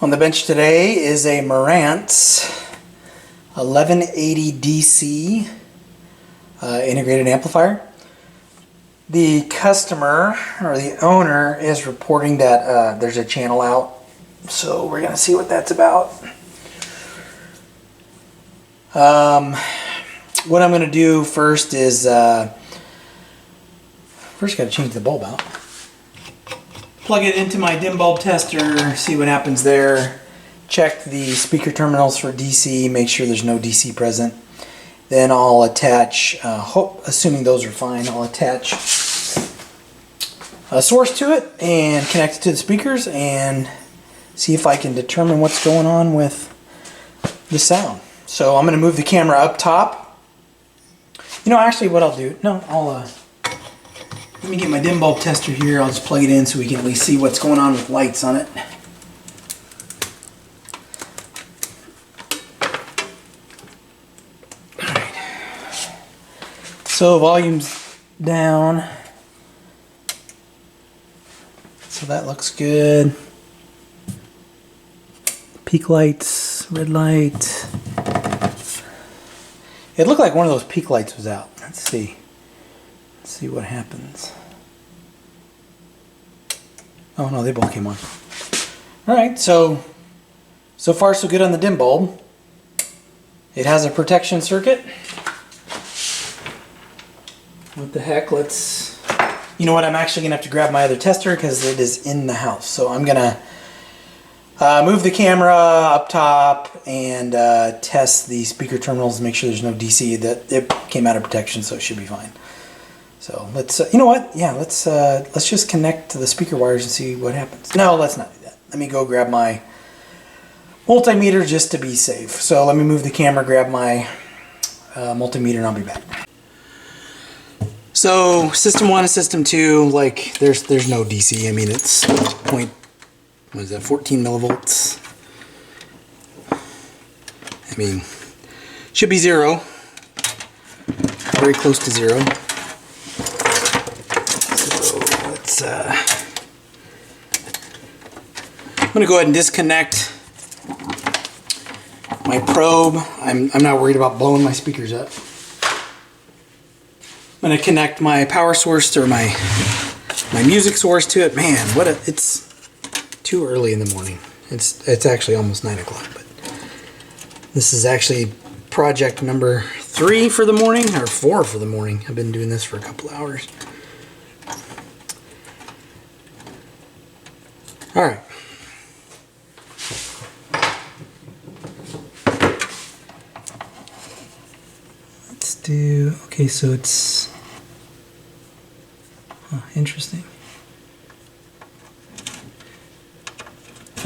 On the bench today is a Marantz 1180DC integrated amplifier. The customer, or the owner, is reporting that there's a channel out, so we're going to see what that's about. What I'm going to do first is, first got to change the bulb out. Plug it into my dim bulb tester, see what happens there. Check the speaker terminals for DC, make sure there's no DC present. Then I'll attach, assuming those are fine, I'll attach a source to it and connect it to the speakers and see if I can determine what's going on with the sound. So I'm going to move the camera up top. You know, actually what I'll do, let me get my dim bulb tester here. I'll just plug it in so we can at least see what's going on with lights on it. Alright. So volume's down. So that looks good. Peak lights, red light. It looked like one of those peak lights was out. Let's see. Let's see what happens. Oh no, they both came on. Alright, so far so good on the dim bulb. It has a protection circuit. What the heck, you know what, I'm actually going to have to grab my other tester because it is in the house. So I'm going to move the camera up top and test the speaker terminals, make sure there's no DC. That it came out of protection, so it should be fine. So let's, you know what? Yeah, let's just connect to the speaker wires and see what happens. No, let's not do that. Let me go grab my multimeter just to be safe. So let me move the camera, grab my multimeter, and I'll be back. So system 1 and system 2, like there's no DC. I mean, it's 14 millivolts. I mean, should be 0. Very close to 0. So let's I'm gonna go ahead and disconnect my probe. I'm not worried about blowing my speakers up. I'm gonna connect my power source or my music source to it. Man, it's too early in the morning. It's actually almost 9 o'clock, but this is actually project number 3 for the morning, or 4 for the morning. I've been doing this for a couple hours. All right. Let's do, okay, so it's interesting.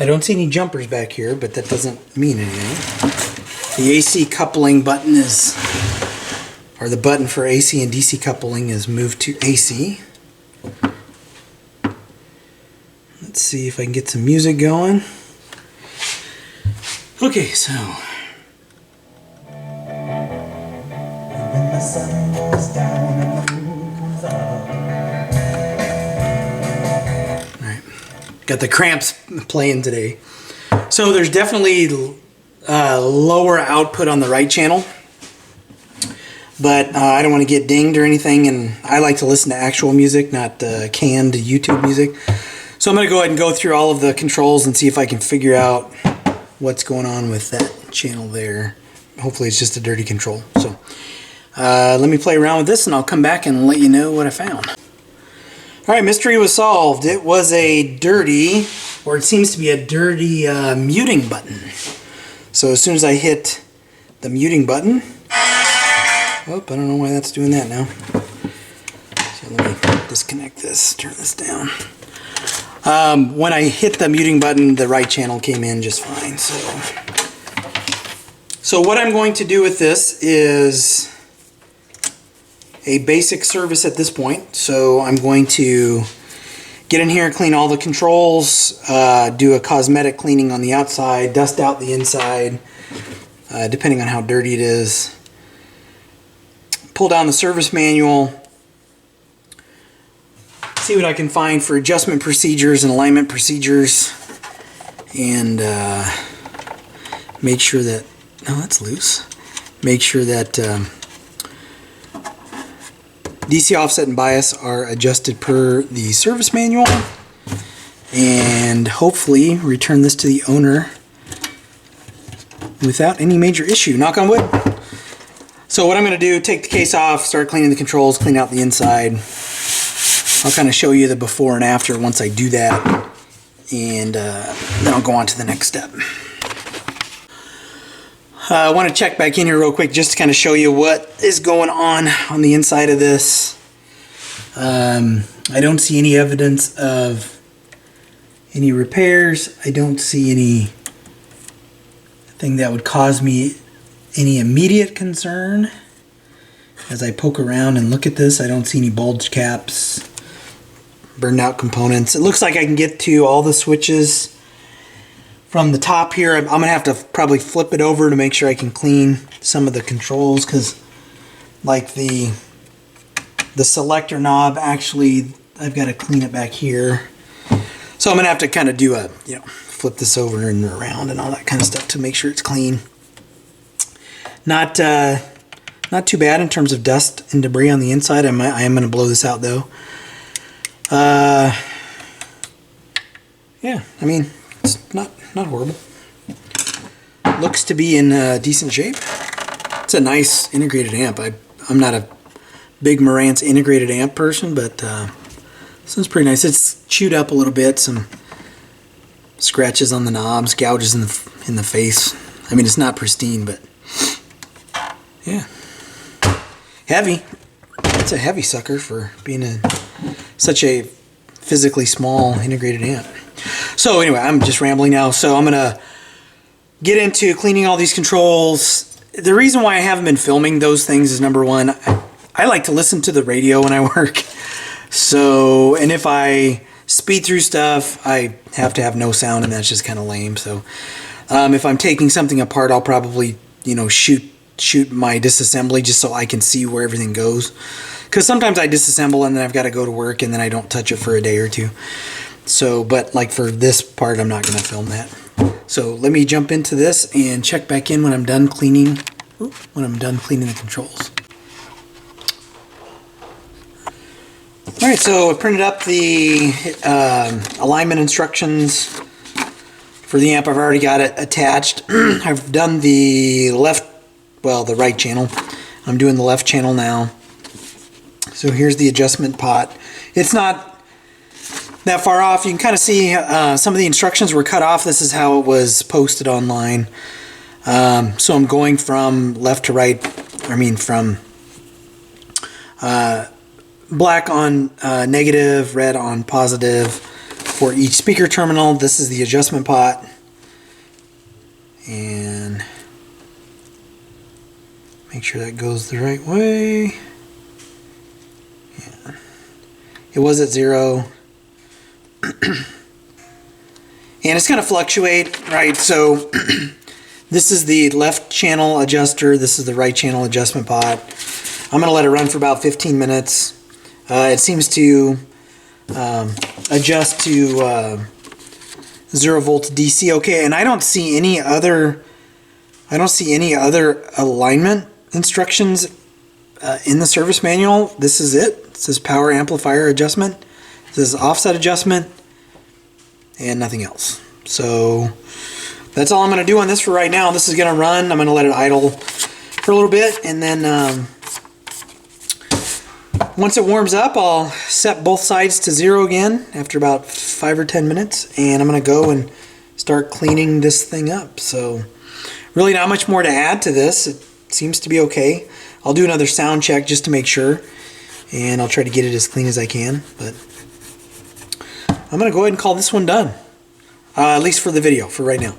I don't see any jumpers back here, but that doesn't mean anything. The AC coupling button or the button for AC and DC coupling is moved to AC. Let's see if I can get some music going. Okay, so. When the sun goes down and the moon comes up. Alright, got the Cramps playing today. So there's definitely lower output on the right channel, but I don't want to get dinged or anything, and I like to listen to actual music, not canned YouTube music. So I'm going to go ahead and go through all of the controls and see if I can figure out what's going on with that channel there. Hopefully it's just a dirty control. So let me play around with this and I'll come back and let you know what I found. Alright, mystery was solved. It was a dirty, or it seems to be a dirty muting button. So as soon as I hit the muting button, oh, I don't know why that's doing that now. So let me disconnect this, turn this down. When I hit the muting button, the right channel came in just fine. So what I'm going to do with this is a basic service at this point. So I'm going to get in here and clean all the controls, do a cosmetic cleaning on the outside, dust out the inside, depending on how dirty it is. Pull down the service manual, see what I can find for adjustment procedures and alignment procedures. and make sure that, no, that's loose. Make sure that DC offset and bias are adjusted per the service manual, and hopefully return this to the owner without any major issue. Knock on wood. So what I'm going to do, take the case off, start cleaning the controls, clean out the inside. I'll kind of show you the before and after once I do that, and then I'll go on to the next step. I want to check back in here real quick just to kind of show you what is going on the inside of this. I don't see any evidence of any repairs. I don't see anything that would cause me any immediate concern. As I poke around and look at this, I don't see any bulge caps, burned out components. It looks like I can get to all the switches from the top here. I'm going to have to probably flip it over to make sure I can clean some of the controls, because like the selector knob, actually I've got to clean it back here. So I'm going to have to kind of do a, flip this over and around and all that kind of stuff to make sure it's clean. Not too bad in terms of dust and debris on the inside. I am going to blow this out though. Yeah, I mean, it's not horrible. Looks to be in decent shape. It's a nice integrated amp. I'm not a big Marantz integrated amp person, but this one's pretty nice. It's chewed up a little bit, some scratches on the knobs, gouges in the face. I mean, it's not pristine, but yeah, heavy. It's a heavy sucker for being such a physically small integrated amp. So anyway, I'm just rambling now. So I'm gonna get into cleaning all these controls. The reason why I haven't been filming those things is, number one, I like to listen to the radio when I work. So, and if I speed through stuff, I have to have no sound, and that's just kind of lame. So if I'm taking something apart, I'll probably, shoot my disassembly just so I can see where everything goes. Because sometimes I disassemble and then I've got to go to work and then I don't touch it for a day or two. So, but like for this part, I'm not going to film that. So let me jump into this and check back in when I'm done cleaning. The controls. All right, so I printed up the alignment instructions for the amp. I've already got it attached. I've done the right channel. I'm doing the left channel now. So here's the adjustment pot. It's not that far off. You can kind of see some of the instructions were cut off. This is how it was posted online. So I'm going from left to right. From black on negative, red on positive for each speaker terminal. This is the adjustment pot. And make sure that goes the right way. Yeah. It was at 0. And it's going to fluctuate, right? So this is the left channel adjuster. This is the right channel adjustment pot. I'm going to let it run for about 15 minutes. It seems to adjust to 0 volts DC. Okay, and I don't see any other alignment instructions in the service manual. This is it. It says power amplifier adjustment. This is offset adjustment and nothing else. So that's all I'm going to do on this for right now. This is going to run. I'm going to let it idle for a little bit, and then once it warms up, I'll set both sides to 0 again after about 5 or 10 minutes, and I'm going to go and start cleaning this thing up. So really not much more to add to this. It seems to be okay. I'll do another sound check just to make sure, and I'll try to get it as clean as I can. But I'm going to go ahead and call this one done, at least for the video, for right now.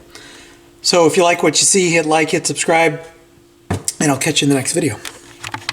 So if you like what you see, hit like, hit subscribe, and I'll catch you in the next video.